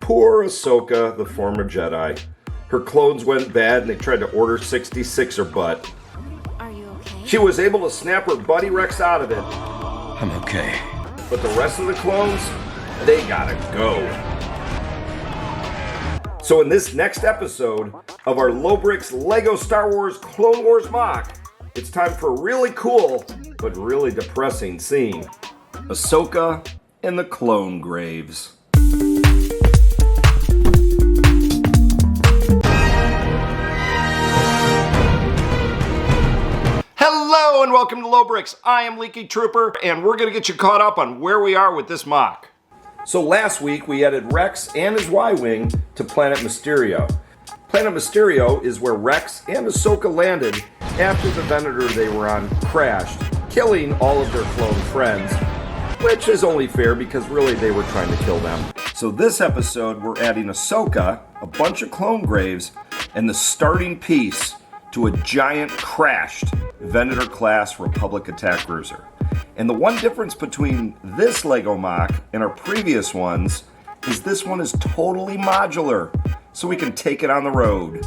Poor Ahsoka, the former Jedi. Her clones went bad and they tried to order 66 her butt. Are you okay? She was able to snap her buddy Rex out of it. I'm okay. But the rest of the clones, they gotta go. So in this next episode of our Lobricks Lego Star Wars Clone Wars MOC, it's time for a really cool but really depressing scene. Ahsoka and the clone graves. Hello and welcome to Lobricks. I am Leaky Trooper and we're going to get you caught up on where we are with this MOC. So last week we added Rex and his Y-Wing to Planet Mysterio. Planet Mysterio is where Rex and Ahsoka landed after the venator they were on crashed, killing all of their clone friends, which is only fair because really they were trying to kill them. So this episode we're adding Ahsoka, a bunch of clone graves, and the starting piece to a giant crashed Venator class Republic attack cruiser. And the one difference between this Lego MOC and our previous ones is this one is totally modular, so we can take it on the road.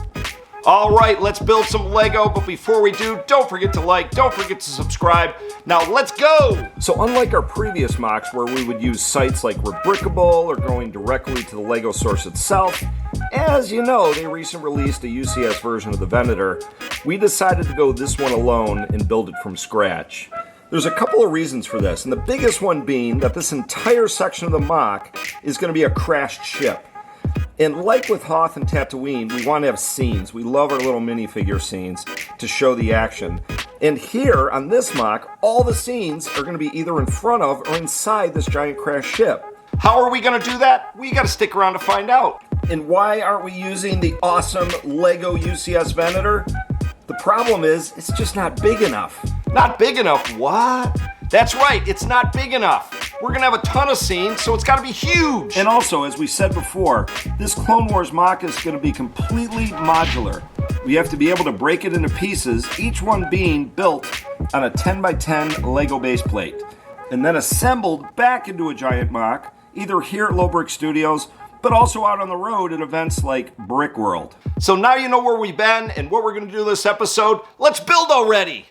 All right, let's build some Lego, but before we do, don't forget to like, don't forget to subscribe. Now let's go! So unlike our previous MOCs where we would use sites like Rubricable or going directly to the Lego source itself, as you know, they recently released a UCS version of the Venator. We decided to go this one alone and build it from scratch. There's a couple of reasons for this, and the biggest one being that this entire section of the MOC is going to be a crashed ship. And like with Hoth and Tatooine, we want to have scenes. We love our little minifigure scenes to show the action. And here on this MOC, all the scenes are going to be either in front of or inside this giant crashed ship. How are we going to do that? We got to stick around to find out. And why aren't we using the awesome Lego UCS Venator? The problem is, it's just not big enough. Not big enough? What? That's right, it's not big enough. We're gonna have a ton of scenes, so it's gotta be huge. And also, as we said before, this Clone Wars MOC is gonna be completely modular. We have to be able to break it into pieces, each one being built on a 10 by 10 Lego base plate, and then assembled back into a giant MOC, either here at Lobricks Studios, but also out on the road at events like Brick World. So now you know where we've been and what we're gonna do this episode. Let's build already!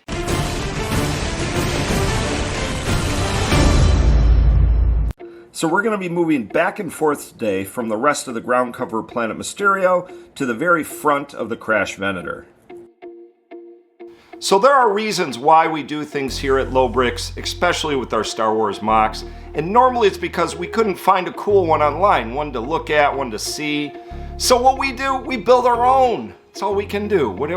So we're going to be moving back and forth today from the rest of the ground cover of Planet Mysterio to the very front of the crashed Venator. So there are reasons why we do things here at Lobricks, especially with our Star Wars MOCs, and normally it's because we couldn't find a cool one online, one to look at, one to see. So what we do, we build our own. That's all we can do. What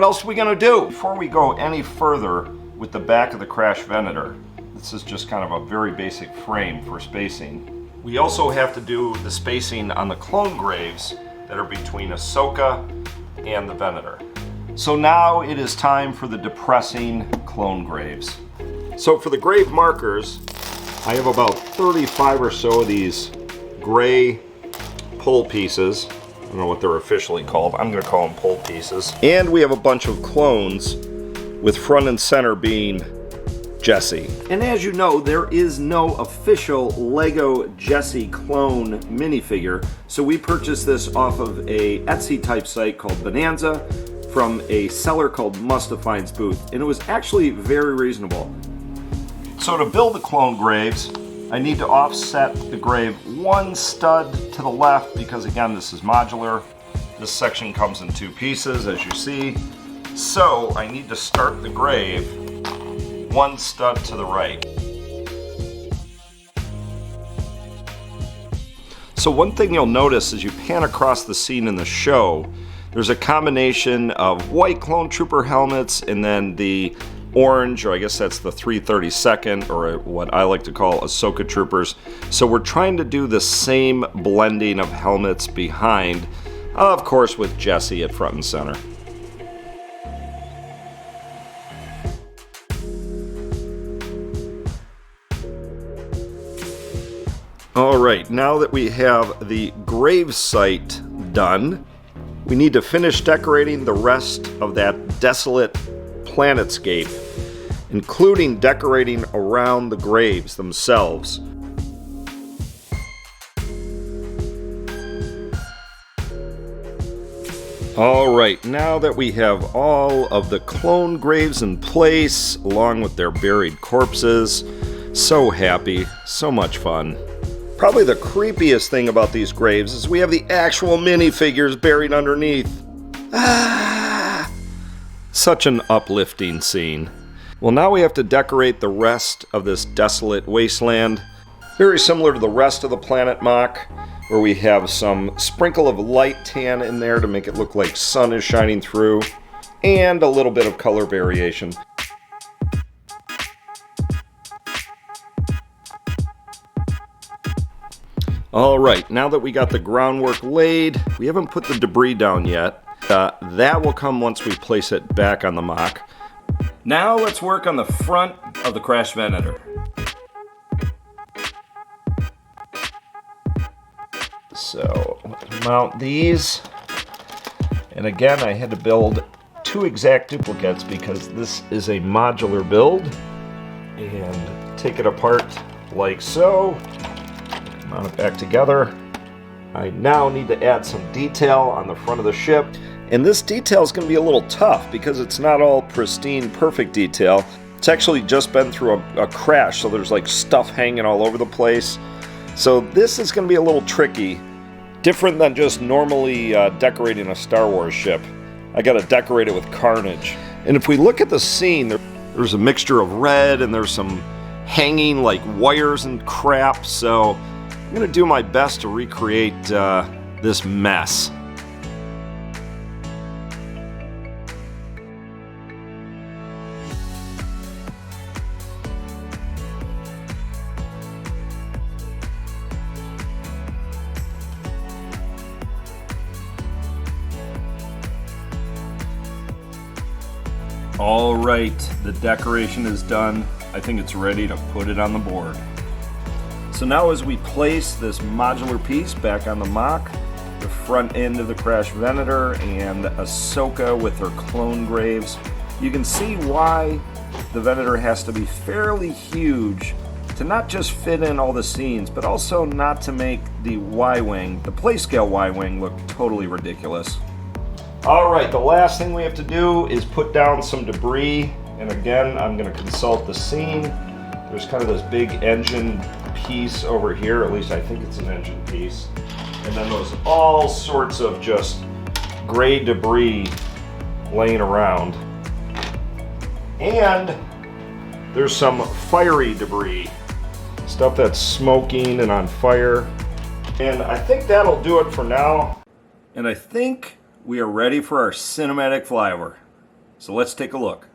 else are we going to do? Before we go any further with the back of the crashed Venator, this is just kind of a very basic frame for spacing. We also have to do the spacing on the clone graves that are between Ahsoka and the Venator. So now it is time for the depressing clone graves. So for the grave markers, I have about 35 or so of these gray pull pieces. I don't know what they're officially called. I'm going to call them pull pieces. And we have a bunch of clones with front and center being Jesse. And as you know, there is no official Lego Jesse clone minifigure, so we purchased this off of a Etsy type site called Bonanza from a seller called Mustafine's booth, and it was actually very reasonable. So to build the clone graves, I need to offset the grave one stud to the left because again, this is modular. This section comes in two pieces, as you see. So I need to start the grave one stud to the right. So one thing you'll notice as you pan across the scene in the show, there's a combination of white clone trooper helmets and then the orange, or I guess that's the 332nd, or what I like to call Ahsoka troopers. So we're trying to do the same blending of helmets behind, of course with Jesse at front and center. Alright, now that we have the grave site done, we need to finish decorating the rest of that desolate planetscape, including decorating around the graves themselves. All right, now that we have all of the clone graves in place, along with their buried corpses, so happy, so much fun. Probably the creepiest thing about these graves is we have the actual minifigures buried underneath. Ah! Such an uplifting scene. Well, now we have to decorate the rest of this desolate wasteland. Very similar to the rest of the planet MOC, where we have some sprinkle of light tan in there to make it look like sun is shining through, and a little bit of color variation. Alright, now that we got the groundwork laid, we haven't put the debris down yet. That will come once we place it back on the MOC. Now let's work on the front of the crash venator. So, mount these, and again I had to build 2 exact duplicates because this is a modular build, and take it apart like so, mount it back together. I now need to add some detail on the front of the ship, and this detail is going to be a little tough because it's not all pristine, perfect detail. It's actually just been through a crash, so there's like stuff hanging all over the place. So this is going to be a little tricky. Different than just normally decorating a Star Wars ship. I got to decorate it with carnage. And if we look at the scene, there's a mixture of red and there's some hanging like wires and crap. So I'm going to do my best to recreate this mess. All right, the decoration is done. I think it's ready to put it on the board. So now as we place this modular piece back on the MOC, the front end of the crash venator and Ahsoka with her clone graves, you can see why the venator has to be fairly huge to not just fit in all the scenes, but also not to make the Y-wing, the playscale Y-wing, look totally ridiculous. Alright, the last thing we have to do is put down some debris, and again I'm going to consult the scene. There's kind of this big engine piece over here, at least I think it's an engine piece, and then there's all sorts of just gray debris laying around, and there's some fiery debris, stuff that's smoking and on fire, and I think that'll do it for now. And I think we are ready for our cinematic flyover. So let's take a look.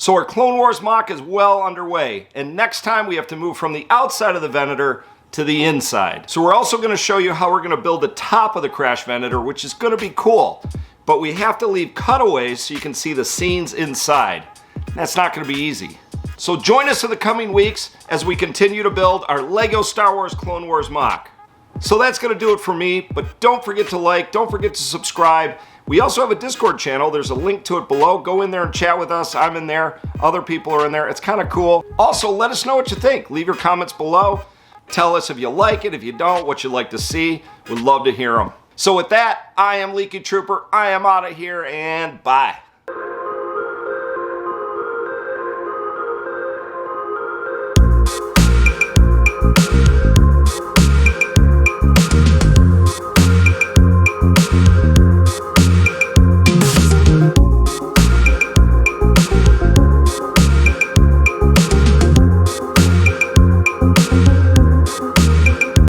So our Clone Wars MOC is well underway, and next time we have to move from the outside of the venator to the inside. So we're also going to show you how we're going to build the top of the crash venator, which is going to be cool, but we have to leave cutaways so you can see the scenes inside. That's not going to be easy. So join us in the coming weeks as we continue to build our LEGO Star Wars Clone Wars MOC. So that's going to do it for me, but don't forget to like, don't forget to subscribe. We also have a Discord channel. There's a link to it below. Go in there and chat with us. I'm in there. Other people are in there. It's kind of cool. Also, let us know what you think. Leave your comments below. Tell us if you like it, if you don't, what you'd like to see. We'd love to hear them. So with that, I am Leaky Trooper. I am out of here, and bye.